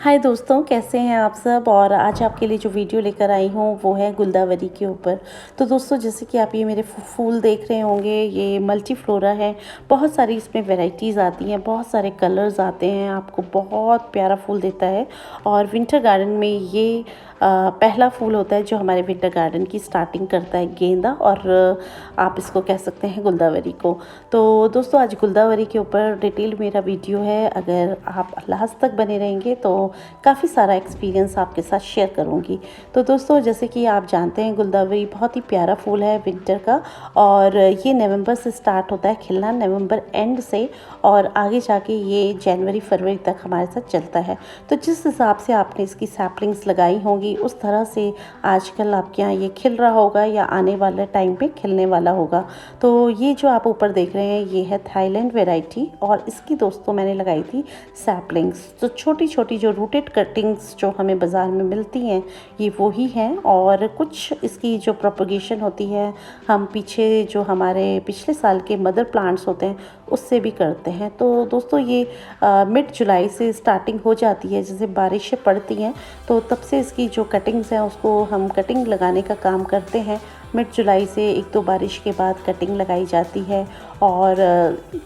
हाय दोस्तों, कैसे हैं आप सब। और आज आपके लिए जो वीडियो लेकर आई हूँ वो है गुलदावरी के ऊपर। तो दोस्तों, जैसे कि आप ये मेरे फूल देख रहे होंगे, ये मल्टी फ्लोरा है। बहुत सारी इसमें वैरायटीज़ आती हैं, बहुत सारे कलर्स आते हैं, आपको बहुत प्यारा फूल देता है। और विंटर गार्डन में ये पहला फूल होता है जो हमारे विंटर गार्डन की स्टार्टिंग करता है, गेंदा। और आप इसको कह सकते हैं गुलदावरी को। तो दोस्तों, आज गुलदावरी के ऊपर डिटेल मेरा वीडियो है। अगर आप लास्ट तक बने रहेंगे तो काफ़ी सारा एक्सपीरियंस आपके साथ शेयर करूँगी। तो दोस्तों, जैसे कि आप जानते हैं, गुलदावरी बहुत ही प्यारा फूल है विंटर का। और ये नवंबर से स्टार्ट होता है खिलना, नवंबर एंड से, और आगे जाके ये जनवरी फरवरी तक हमारे साथ चलता है। तो जिस हिसाब से आपने इसकी सैपलिंग्स लगाई होंगी उस तरह से आजकल आपके यहाँ ये खिल रहा होगा या आने वाले टाइम पे खिलने वाला होगा। तो ये जो आप ऊपर देख रहे हैं ये है थाईलैंड वैरायटी, और इसकी दोस्तों मैंने लगाई थी सैपलिंग्स। तो छोटी छोटी जो रूटेड कटिंग्स जो हमें बाज़ार में मिलती हैं ये वो ही हैं। और कुछ इसकी जो प्रोपगेशन होती है हम पीछे जो हमारे पिछले साल के मदर प्लांट्स होते हैं उससे भी करते हैं। तो दोस्तों, ये मिड जुलाई से स्टार्टिंग हो जाती है। जैसे बारिशें पड़ती हैं तो तब से इसकी जो कटिंग्स हैं उसको हम कटिंग लगाने का काम करते हैं। मिड जुलाई से 1-2 बारिश के बाद कटिंग लगाई जाती है, और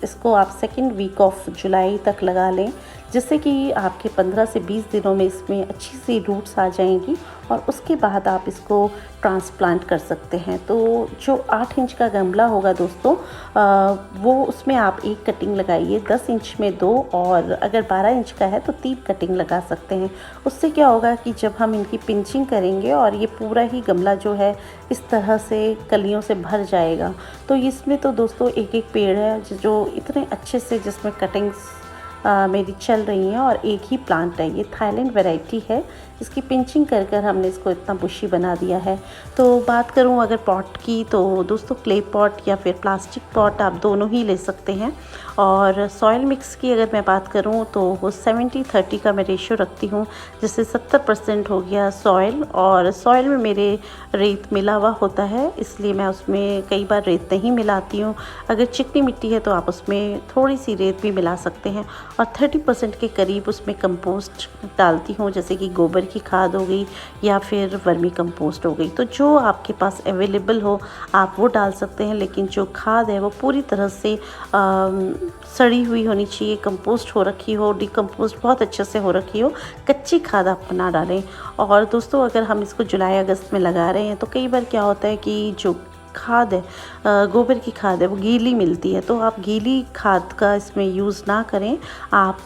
इसको आप सेकंड वीक ऑफ जुलाई तक लगा लें, जिससे कि आपके 15 से 20 दिनों में इसमें अच्छी सी रूट्स आ जाएंगी। और उसके बाद आप इसको ट्रांसप्लांट कर सकते हैं। तो जो 8 इंच का गमला होगा दोस्तों, वो उसमें आप एक कटिंग लगाइए, 10 इंच में 2, और अगर 12 इंच का है तो 3 कटिंग लगा सकते हैं। उससे क्या होगा कि जब हम इनकी पिंचिंग करेंगे और ये पूरा ही गमला जो है इस तरह से कलियों से भर जाएगा। तो इसमें तो दोस्तों एक एक पेड़ है जो इतने अच्छे से, जिसमें कटिंग्स मेरी चल रही हैं, और एक ही प्लांट है। ये थाईलैंड वैरायटी है। इसकी पिंचिंग कर कर हमने इसको इतना बुशी बना दिया है। तो बात करूं अगर पॉट की, तो दोस्तों क्ले पॉट या फिर प्लास्टिक पॉट आप दोनों ही ले सकते हैं। और सॉइल मिक्स की अगर मैं बात करूं तो वो 70-30 का मैं रेशियो रखती हूं। जैसे 70% हो गया सॉइल, और सॉइल में मेरे रेत मिला हुआ होता है, इसलिए मैं उसमें कई बार रेत नहीं मिलाती हूँ। अगर चिकनी मिट्टी है तो आप उसमें थोड़ी सी रेत भी मिला सकते हैं। और 30% के करीब उसमें कंपोस्ट डालती हूँ, जैसे कि गोबर की खाद हो गई या फिर वर्मी कंपोस्ट हो गई। तो जो आपके पास अवेलेबल हो आप वो डाल सकते हैं, लेकिन जो खाद है वो पूरी तरह से सड़ी हुई होनी चाहिए, कंपोस्ट हो रखी हो, डिकम्पोस्ट बहुत अच्छे से हो रखी हो। कच्ची खाद आप ना डालें। और दोस्तों, अगर हम इसको जुलाई अगस्त में लगा रहे हैं तो कई बार क्या होता है कि जो खाद है, गोबर की खाद है, वो गीली मिलती है। तो आप गीली खाद का इसमें यूज़ ना करें, आप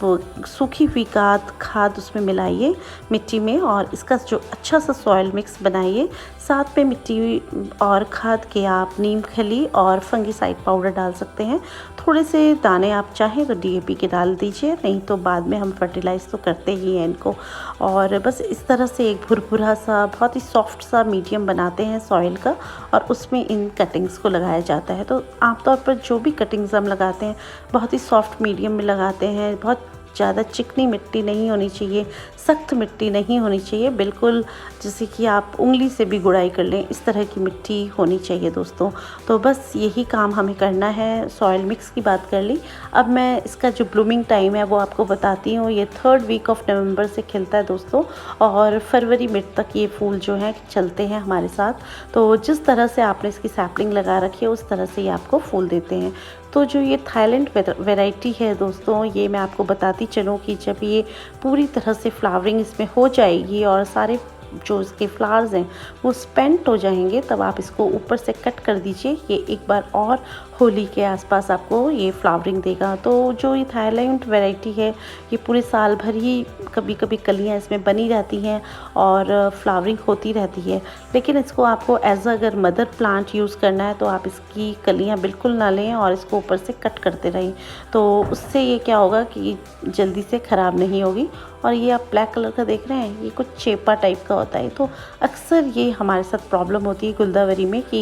सूखी हुई खाद उसमें मिलाइए मिट्टी में, और इसका जो अच्छा सा सॉइल मिक्स बनाइए। साथ में मिट्टी और खाद के आप नीम खली और फंगीसाइड पाउडर डाल सकते हैं। थोड़े से दाने आप चाहें तो DAP के डाल दीजिए, नहीं तो बाद में हम फर्टिलाइज़ तो करते ही हैं इनको। और बस इस तरह से एक भुरभुरा सा, बहुत ही सॉफ्ट सा मीडियम बनाते हैं सॉइल का, और उसमें इन कटिंग्स को लगाया जाता है। तो आमतौर पर जो भी कटिंग्स हम लगाते हैं बहुत ही सॉफ्ट मीडियम में लगाते हैं। बहुत ज़्यादा चिकनी मिट्टी नहीं होनी चाहिए, सख्त मिट्टी नहीं होनी चाहिए, बिल्कुल जैसे कि आप उंगली से भी गुड़ाई कर लें इस तरह की मिट्टी होनी चाहिए दोस्तों। तो बस यही काम हमें करना है। सॉइल मिक्स की बात कर ली। अब मैं इसका जो ब्लूमिंग टाइम है वो आपको बताती हूँ। ये 3rd वीक ऑफ नवंबर से खिलता है दोस्तों, और फरवरी मिड तक ये फूल जो हैं चलते हैं हमारे साथ। तो जिस तरह से आपने इसकी सैपलिंग लगा रखी है उस तरह से ये आपको फूल देते हैं। तो जो ये थाईलैंड वैरायटी है दोस्तों, ये मैं आपको बताती चलूँ कि जब ये पूरी तरह से फ्लावरिंग इसमें हो जाएगी और सारे जो इसके फ्लावर्स हैं वो स्पेंट हो जाएंगे, तब आप इसको ऊपर से कट कर दीजिए। ये एक बार और होली के आसपास आपको ये फ्लावरिंग देगा। तो जो ये थाईलैंड वैरायटी है ये पूरे साल भर ही कभी कभी कलियां इसमें बनी रहती हैं और फ्लावरिंग होती रहती है। लेकिन इसको आपको अगर मदर प्लांट यूज़ करना है तो आप इसकी कलियां बिल्कुल ना लें और इसको ऊपर से कट करते रहें। तो उससे ये क्या होगा कि जल्दी से ख़राब नहीं होगी। और ये आप ब्लैक कलर का देख रहे हैं, ये कुछ चेपा टाइप का होता है। तो अक्सर ये हमारे साथ प्रॉब्लम होती है गुलदावरी में कि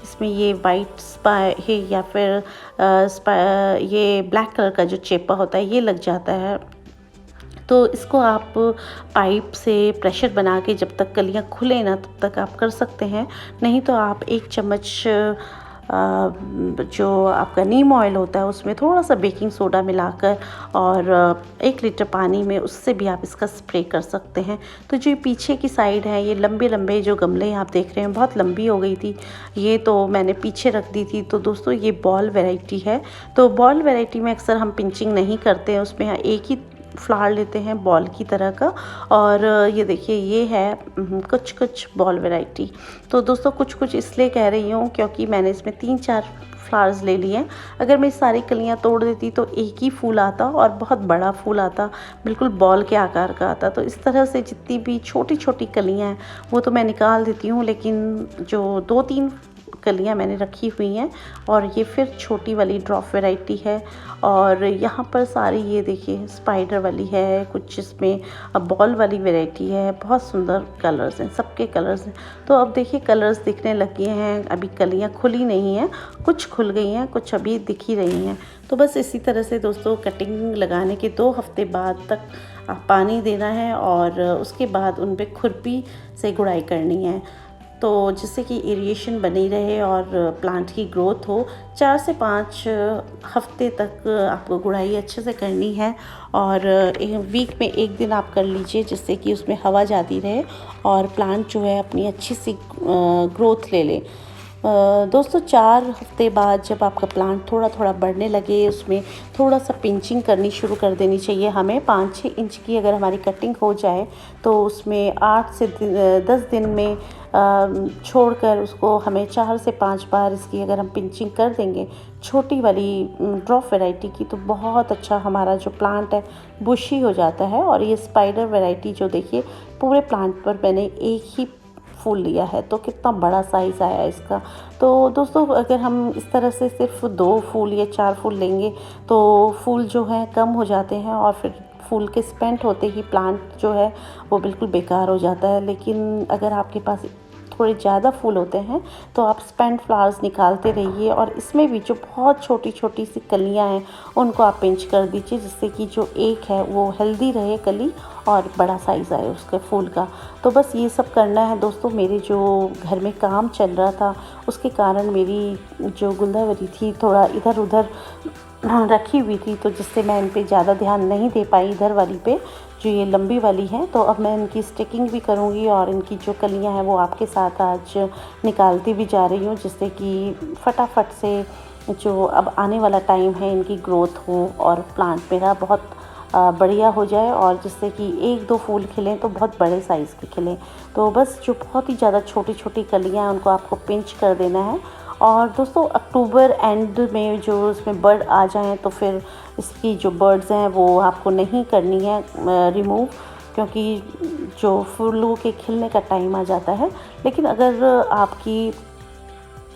इसमें ये वाइट स्पा है या फिर ये ब्लैक कलर का जो चेपा होता है ये लग जाता है। तो इसको आप पाइप से प्रेशर बना के जब तक कलियां खुले ना तब तक आप कर सकते हैं। नहीं तो आप 1 चम्मच जो आपका नीम ऑयल होता है उसमें थोड़ा सा बेकिंग सोडा मिलाकर और 1 लीटर पानी में उससे भी आप इसका स्प्रे कर सकते हैं। तो जो पीछे की साइड है, ये लंबे लंबे जो गमले आप देख रहे हैं, बहुत लंबी हो गई थी, ये तो मैंने पीछे रख दी थी। तो दोस्तों ये बॉल वैरायटी है। तो बॉल वैरायटी में अक्सर हम पिंचिंग नहीं करते हैं, उसमें एक ही फ्लावर लेते हैं बॉल की तरह का। और ये देखिए ये है कुछ कुछ बॉल वैरायटी। तो दोस्तों कुछ कुछ इसलिए कह रही हूँ क्योंकि मैंने इसमें 3-4 फ्लावर्स ले लिए हैं। अगर मैं सारी कलियाँ तोड़ देती तो एक ही फूल आता और बहुत बड़ा फूल आता, बिल्कुल बॉल के आकार का आता। तो इस तरह से जितनी भी छोटी छोटी कलियाँ हैं वो तो मैं निकाल देती हूँ, लेकिन जो 2-3 कलियाँ मैंने रखी हुई हैं। और ये फिर छोटी वाली ड्रॉप वैरायटी है। और यहाँ पर सारी ये देखिए स्पाइडर वाली है, कुछ इसमें बॉल वाली वैरायटी है। बहुत सुंदर कलर्स हैं, सबके कलर्स हैं। तो अब देखिए कलर्स दिखने लग गए हैं। अभी कलियाँ खुली नहीं हैं, कुछ खुल गई हैं, कुछ अभी दिख ही रही हैं। तो बस इसी तरह से दोस्तों कटिंग लगाने के 2 हफ्ते बाद तक आप पानी देना है और उसके बाद उन पे खुरपी से गुड़ाई करनी है, तो जिससे कि एरिएशन बनी रहे और प्लांट की ग्रोथ हो। 4 से 5 हफ्ते तक आपको गुड़ाई अच्छे से करनी है और वीक में 1 दिन आप कर लीजिए, जिससे कि उसमें हवा जाती रहे और प्लांट जो है अपनी अच्छी सी ग्रोथ ले ले। दोस्तों 4 हफ्ते बाद जब आपका प्लांट थोड़ा थोड़ा बढ़ने लगे, उसमें थोड़ा सा पिंचिंग करनी शुरू कर देनी चाहिए हमें। 5-6 इंच की अगर हमारी कटिंग हो जाए तो उसमें 8 से 10 दिन में छोड़कर उसको हमें 4 से 5 बार इसकी अगर हम पिंचिंग कर देंगे छोटी वाली ड्रॉप वैरायटी की, तो बहुत अच्छा हमारा जो प्लांट है बुशी हो जाता है। और ये स्पाइडर वैरायटी जो देखिए पूरे प्लांट पर मैंने एक ही फूल लिया है, तो कितना बड़ा साइज़ आया इसका। तो दोस्तों अगर हम इस तरह से सिर्फ 2 फूल या 4 फूल लेंगे तो फूल जो हैं कम हो जाते हैं और फिर फूल के स्पेंट होते ही प्लांट जो है वो बिल्कुल बेकार हो जाता है। लेकिन अगर आपके पास थोड़े ज़्यादा फूल होते हैं तो आप स्पेंट फ्लावर्स निकालते रहिए और इसमें भी जो बहुत छोटी छोटी सी कलियां हैं उनको आप पिंच कर दीजिए, जिससे कि जो एक है वो हेल्दी रहे कली और बड़ा साइज़ आए उसके फूल का। तो बस ये सब करना है दोस्तों। मेरे जो घर में काम चल रहा था उसके कारण मेरी जो गुलदावरी थी थोड़ा इधर उधर रखी हुई थी, तो जिससे मैं इन पे ज़्यादा ध्यान नहीं दे पाई इधर वाली पे जो ये लंबी वाली है। तो अब मैं इनकी स्टिकिंग भी करूँगी और इनकी जो कलियां हैं वो आपके साथ आज निकालती भी जा रही हूँ, जिससे कि फटाफट से जो अब आने वाला टाइम है इनकी ग्रोथ हो और प्लांट मेरा बहुत बढ़िया हो जाए, और जिससे कि 1-2 फूल खिलें तो बहुत बड़े साइज़ के खिलें। तो बस जो बहुत ही ज़्यादा छोटी छोटी कलियां हैं उनको आपको पिंच कर देना है। और दोस्तों अक्टूबर एंड में जो इसमें बर्ड आ जाएं तो फिर इसकी जो बर्ड्स हैं वो आपको नहीं करनी है रिमूव, क्योंकि जो फूलों के खिलने का टाइम आ जाता है। लेकिन अगर आपकी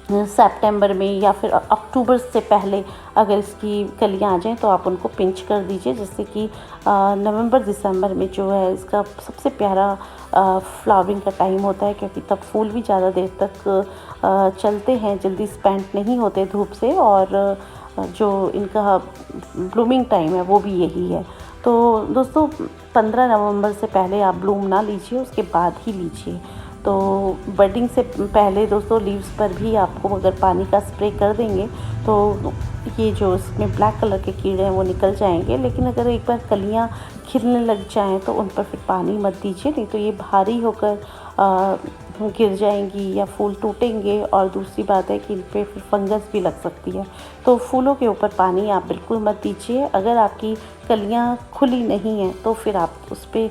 सितंबर में या फिर अक्टूबर से पहले अगर इसकी कलियां आ जाएं तो आप उनको पिंच कर दीजिए, जिससे कि नवंबर दिसंबर में जो है इसका सबसे प्यारा फ्लावरिंग का टाइम होता है, क्योंकि तब फूल भी ज़्यादा देर तक चलते हैं, जल्दी स्पेंट नहीं होते धूप से, और जो इनका ब्लूमिंग टाइम है वो भी यही है। तो दोस्तों 15 नवंबर से पहले आप ब्लूम ना लीजिए, उसके बाद ही लीजिए। तो बडिंग से पहले दोस्तों लीव्स पर भी आपको अगर पानी का स्प्रे कर देंगे तो ये जो इसमें ब्लैक कलर के कीड़े हैं वो निकल जाएंगे। लेकिन अगर एक बार कलियां खिलने लग जाएं तो उन पर फिर पानी मत दीजिए, नहीं तो ये भारी होकर गिर जाएंगी या फूल टूटेंगे, और दूसरी बात है कि इन पर फिर फंगस भी लग सकती है। तो फूलों के ऊपर पानी आप बिल्कुल मत दीजिए। अगर आपकी कलियां खुली नहीं हैं तो फिर आप उस पर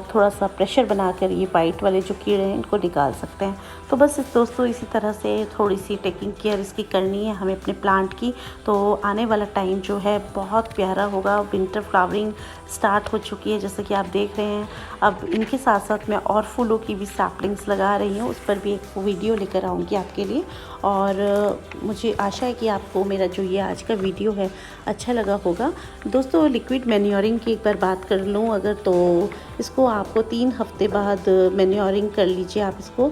थोड़ा सा प्रेशर बनाकर ये वाइट वाले जो कीड़े हैं इनको निकाल सकते हैं। तो बस दोस्तों इसी तरह से थोड़ी सी टेकिंग केयर इसकी करनी है हमें अपने प्लांट की। तो आने वाला टाइम जो है बहुत प्यारा होगा। विंटर फ्लावरिंग स्टार्ट हो चुकी है जैसे कि आप देख रहे हैं। अब इनके साथ साथ मैं और फूलों की भी सैपलिंग्स लगा रही हूँ, उस पर भी एक वीडियो लेकर आऊँगी आपके लिए। और मुझे आशा है कि आपको मेरा जो ये आज का वीडियो है अच्छा लगा होगा। दोस्तों लिक्विड मैन्योरिंग की एक बार बात कर लूँ अगर, तो इसको आपको 3 हफ्ते बाद मैन्योरिंग कर लीजिए आप इसको।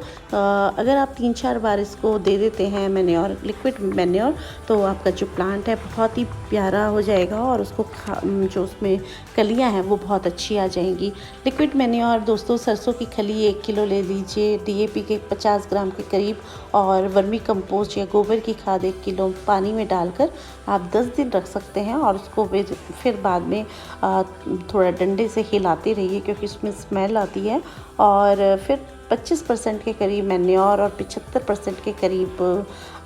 अगर आप 3-4 बार इसको दे देते हैं मैन्योर, लिक्विड मैन्योर, तो आपका जो प्लांट है बहुत ही प्यारा हो जाएगा और उसको जो उसमें कलियां हैं वो बहुत अच्छी आ जाएंगी। लिक्विड मैन्योर दोस्तों, सरसों की खली 1 किलो ले लीजिए, डीएपी के 50 ग्राम के करीब, और वर्मी कंपोस्ट या गोबर की खाद 1 किलो पानी में डालकर आप 10 दिन रख सकते हैं। और उसको फिर बाद में थोड़ा डंडे से हिलाते रहिए क्योंकि उसमें स्मेल आती है। और फिर 25% के करीब मैन्योर और 75% के करीब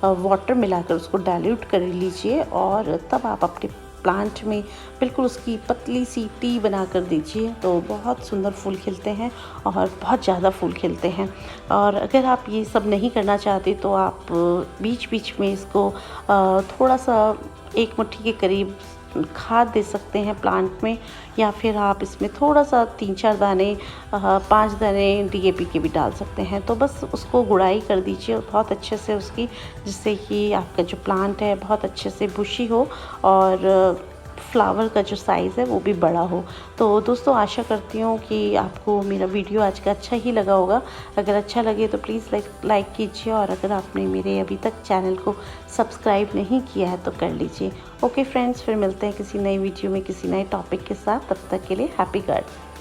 वाटर मिलाकर उसको डाइल्यूट कर लीजिए, और तब आप अपने प्लांट में बिल्कुल उसकी पतली सी टी बना कर दीजिए, तो बहुत सुंदर फूल खिलते हैं और बहुत ज़्यादा फूल खिलते हैं। और अगर आप ये सब नहीं करना चाहते तो आप बीच बीच में इसको थोड़ा सा 1 मुट्ठी के करीब खाद दे सकते हैं प्लांट में, या फिर आप इसमें थोड़ा सा 3-4 दाने 5 दाने डीएपी के भी डाल सकते हैं। तो बस उसको गुड़ाई कर दीजिए बहुत अच्छे से उसकी, जिससे कि आपका जो प्लांट है बहुत अच्छे से बुशी हो और फ्लावर का जो साइज़ है वो भी बड़ा हो। तो दोस्तों, आशा करती हूँ कि आपको मेरा वीडियो आज का अच्छा ही लगा होगा। अगर अच्छा लगे तो प्लीज़ लाइक कीजिए, और अगर आपने मेरे अभी तक चैनल को सब्सक्राइब नहीं किया है तो कर लीजिए। ओके फ्रेंड्स, फिर मिलते हैं किसी नई वीडियो में किसी नए टॉपिक के साथ। तब तक के लिए हैप्पी गार्डनिंग।